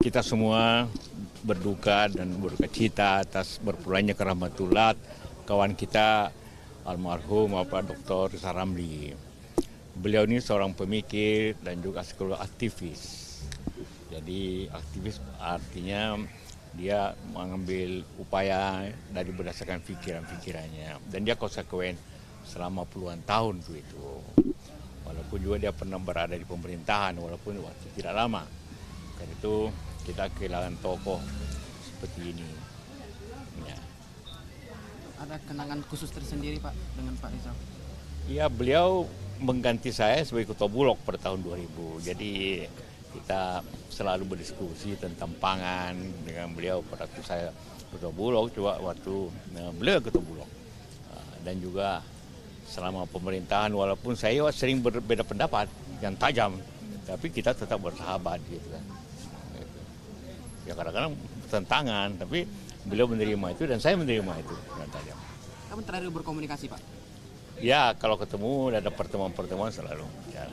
Kita semua berduka dan berduka cita atas berpulangnya ke rahmatullah kawan kita almarhum Bapak Dr. Rizal Ramli. Beliau ini seorang pemikir dan juga sekaligus aktivis. Jadi aktivis artinya dia mengambil upaya dari berdasarkan pikiran-pikirannya dan dia konsekuen selama puluhan tahun itu. Walaupun juga dia pernah berada di pemerintahan walaupun waktu tidak lama. Karena itu kita kehilangan tokoh seperti ini. Ya. Ada kenangan khusus tersendiri Pak dengan Pak Rizal? Ya, beliau mengganti saya sebagai ketua Bulog pada tahun 2000. Jadi kita selalu berdiskusi tentang pangan dengan beliau pada waktu saya ketua Bulog, juga waktu beliau ketua Bulog. Dan juga selama pemerintahan walaupun saya sering berbeda pendapat yang tajam, tapi kita tetap bersahabat gitu kan. Ya kadang-kadang tentangan, tapi beliau menerima itu dan saya menerima itu dengan tajam. Kapan terakhir berkomunikasi Pak? Ya kalau ketemu ada pertemuan-pertemuan selalu. Ya.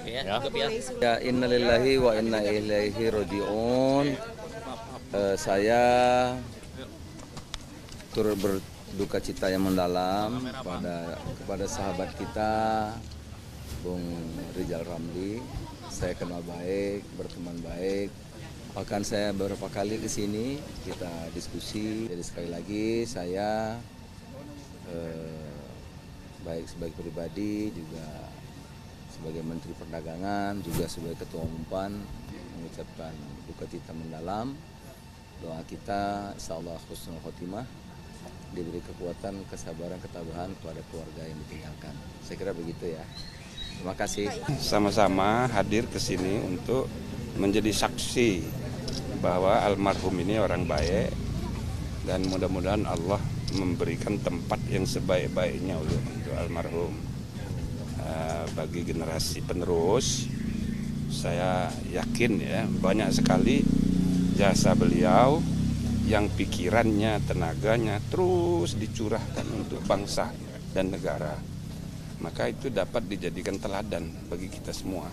Ya, innalillahi wa inna ilaihi raji'un. Saya turut berduka cita yang mendalam kepada sahabat kita Bung Rizal Ramli. Saya kenal baik, berteman baik. Bahkan saya beberapa kali ke sini kita diskusi. Jadi sekali lagi saya baik sebagai pribadi juga sebagai Menteri Perdagangan juga sebagai Ketua Umum PAN mengucapkan duka cita mendalam. Doa kita insyaallah husnul khotimah, diberi kekuatan, kesabaran, ketabahan kepada keluarga yang ditinggalkan. Saya kira begitu ya. Terima kasih. Sama-sama hadir ke sini untuk menjadi saksi bahwa almarhum ini orang baik dan mudah-mudahan Allah memberikan tempat yang sebaik-baiknya untuk almarhum. Bagi generasi penerus, saya yakin ya banyak sekali jasa beliau yang pikirannya, tenaganya terus dicurahkan untuk bangsa dan negara. Maka itu dapat dijadikan teladan bagi kita semua,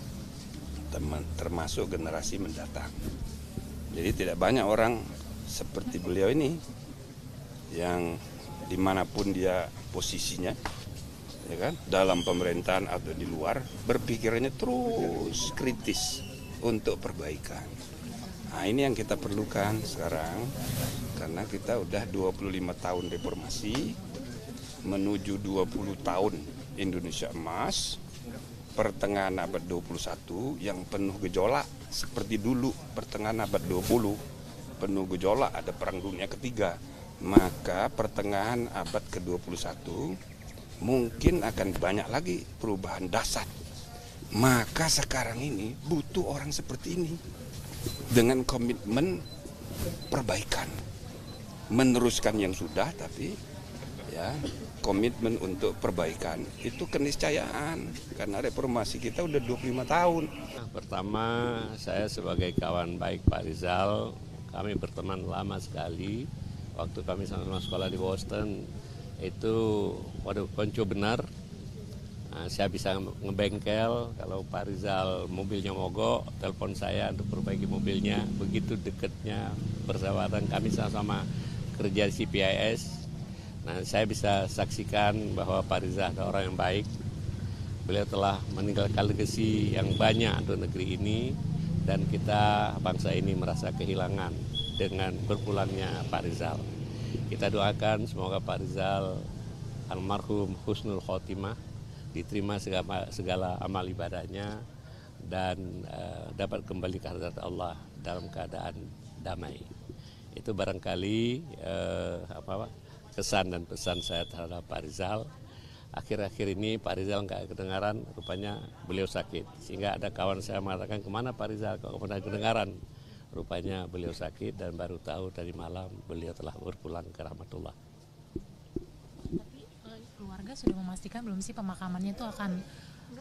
termasuk generasi mendatang. Jadi tidak banyak orang seperti beliau ini yang dimanapun dia posisinya, ya kan, dalam pemerintahan atau di luar, berpikirannya terus kritis untuk perbaikan. Nah ini yang kita perlukan sekarang, karena kita udah 25 tahun reformasi, menuju 20 tahun Indonesia emas, pertengahan abad 21 yang penuh gejolak seperti dulu pertengahan abad 20 penuh gejolak, ada perang dunia ketiga, maka pertengahan abad ke-21 mungkin akan banyak lagi perubahan dasar. Maka sekarang ini butuh orang seperti ini dengan komitmen perbaikan, meneruskan yang sudah, tapi ya komitmen untuk perbaikan itu keniscayaan karena reformasi kita udah 25 tahun. Pertama, saya sebagai kawan baik Pak Rizal, kami berteman lama sekali. Waktu kami sama-sama sekolah di Boston, itu waduh konco benar. Nah, saya bisa ngebengkel kalau Pak Rizal mobilnya mogok, telepon saya untuk perbaiki mobilnya. Begitu dekatnya persahabatan kami sama-sama kerja di CPIS. Nah, saya bisa saksikan bahwa Pak Rizal adalah orang yang baik. Beliau telah meninggalkan legasi yang banyak untuk negeri ini dan kita bangsa ini merasa kehilangan dengan berpulangnya Pak Rizal. Kita doakan semoga Pak Rizal almarhum husnul khotimah, diterima segala amal ibadahnya dan dapat kembali ke hadirat Allah dalam keadaan damai. Itu barangkali kesan dan pesan saya terhadap Pak Rizal. Akhir-akhir ini Pak Rizal nggak kedengaran, rupanya beliau sakit. Sehingga ada kawan saya mengatakan, kemana Pak Rizal, kok pernah kedengaran? Rupanya beliau sakit dan baru tahu dari malam beliau telah berpulang ke rahmatullah. Tapi keluarga sudah memastikan belum sih pemakamannya itu akan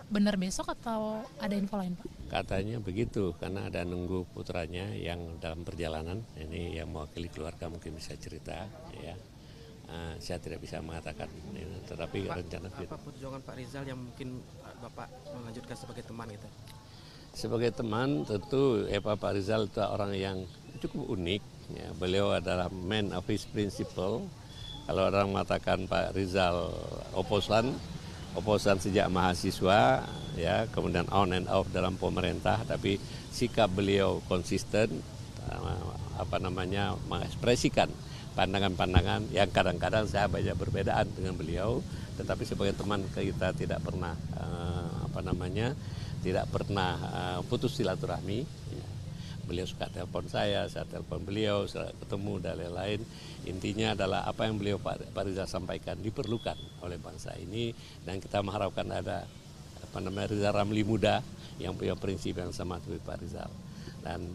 benar besok atau ada info lain Pak? Katanya begitu, karena ada nunggu putranya yang dalam perjalanan. Ini yang mewakili keluarga mungkin bisa cerita ya. Saya tidak bisa mengatakan, tetapi Pak, rencana apa perjuangan Pak Rizal yang mungkin Bapak melanjutkan sebagai teman gitu? Sebagai teman tentu Pak Rizal itu orang yang cukup unik. Ya. Beliau adalah man of his principle. Kalau orang mengatakan Pak Rizal oposan sejak mahasiswa, ya, kemudian on and off dalam pemerintah, tapi sikap beliau konsisten, mengekspresikan pandangan-pandangan yang kadang-kadang saya banyak berbedaan dengan beliau, tetapi sebagai teman kita tidak pernah putus silaturahmi. Ya. Beliau suka telepon saya telepon beliau, saya ketemu dan lain-lain. Intinya adalah apa yang beliau Pak Rizal sampaikan diperlukan oleh bangsa ini, dan kita mengharapkan ada Rizal Ramli muda yang punya prinsip yang sama seperti Pak Rizal. Dan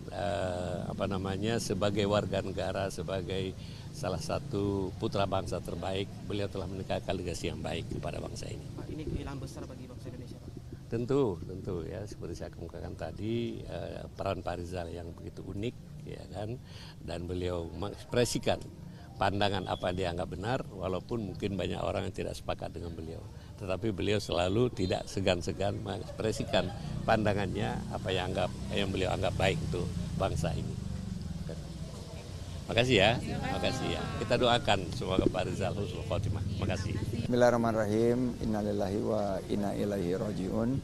sebagai warga negara, sebagai salah satu putra bangsa terbaik, beliau telah meninggalkan legasi yang baik kepada bangsa ini. Pak, ini kehilangan besar bagi bangsa Indonesia, Pak. Tentu ya, seperti saya kemukakan tadi, peran Pak Rizal yang begitu unik, ya kan, dan beliau mengekspresikan pandangan apa yang dianggap benar, walaupun mungkin banyak orang yang tidak sepakat dengan beliau, tetapi beliau selalu tidak segan-segan mengekspresikan pandangannya apa yang beliau anggap baik untuk bangsa ini. Makasih ya. Kita doakan semoga Pak Rizal husnul khotimah. Makasih. Bismillahirrahmanirrahim. Innalillahi wa inna ilaihi rajiun.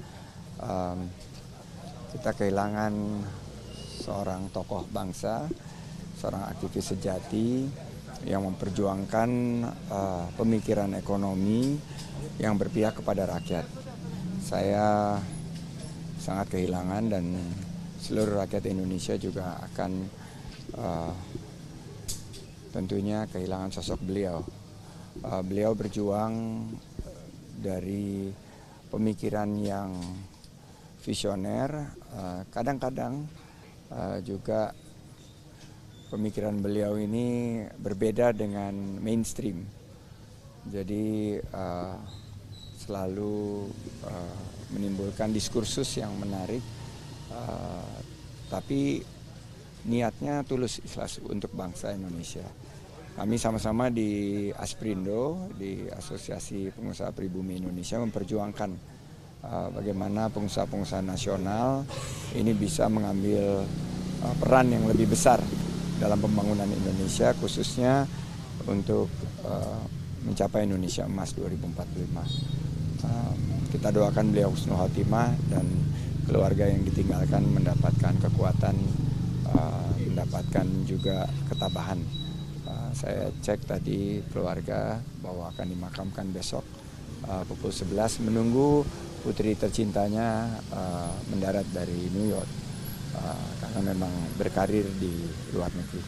Kita kehilangan seorang tokoh bangsa, seorang aktivis sejati yang memperjuangkan pemikiran ekonomi yang berpihak kepada rakyat. Saya sangat kehilangan, dan seluruh rakyat Indonesia juga akan tentunya kehilangan sosok beliau. Beliau berjuang dari pemikiran yang visioner, kadang-kadang juga pemikiran beliau ini berbeda dengan mainstream. Jadi selalu menimbulkan diskursus yang menarik, tapi niatnya tulus ikhlas untuk bangsa Indonesia. Kami sama-sama di Asprindo, di Asosiasi Pengusaha Pribumi Indonesia, memperjuangkan bagaimana pengusaha-pengusaha nasional ini bisa mengambil peran yang lebih besar dalam pembangunan Indonesia, khususnya untuk mencapai Indonesia Emas 2045. Kita doakan beliau husnul khotimah dan keluarga yang ditinggalkan mendapatkan kekuatan, mendapatkan juga ketabahan. Saya cek tadi keluarga bahwa akan dimakamkan besok pukul 11, menunggu putri tercintanya mendarat dari New York karena memang berkarir di luar negeri.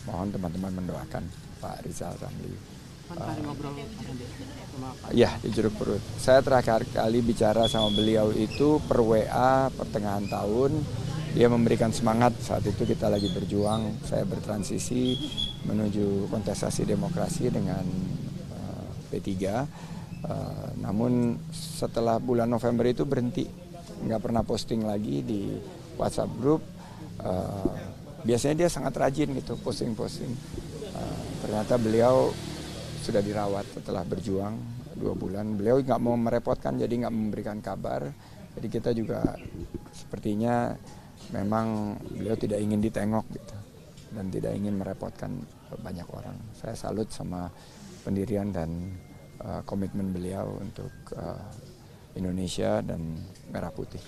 Mohon teman-teman mendoakan Pak Rizal Ramli. Ya, di Jeruk Perut. Saya terakhir kali bicara sama beliau itu per WA pertengahan tahun. Dia memberikan semangat, saat itu kita lagi berjuang, saya bertransisi menuju kontestasi demokrasi dengan P3. Namun setelah bulan November itu berhenti, nggak pernah posting lagi di WhatsApp group. Biasanya dia sangat rajin gitu, posting-posting. Ternyata beliau sudah dirawat setelah berjuang 2 bulan. Beliau nggak mau merepotkan, jadi nggak memberikan kabar. Jadi kita juga sepertinya memang beliau tidak ingin ditengok gitu, dan tidak ingin merepotkan banyak orang. Saya salut sama pendirian dan komitmen beliau untuk Indonesia dan Merah Putih.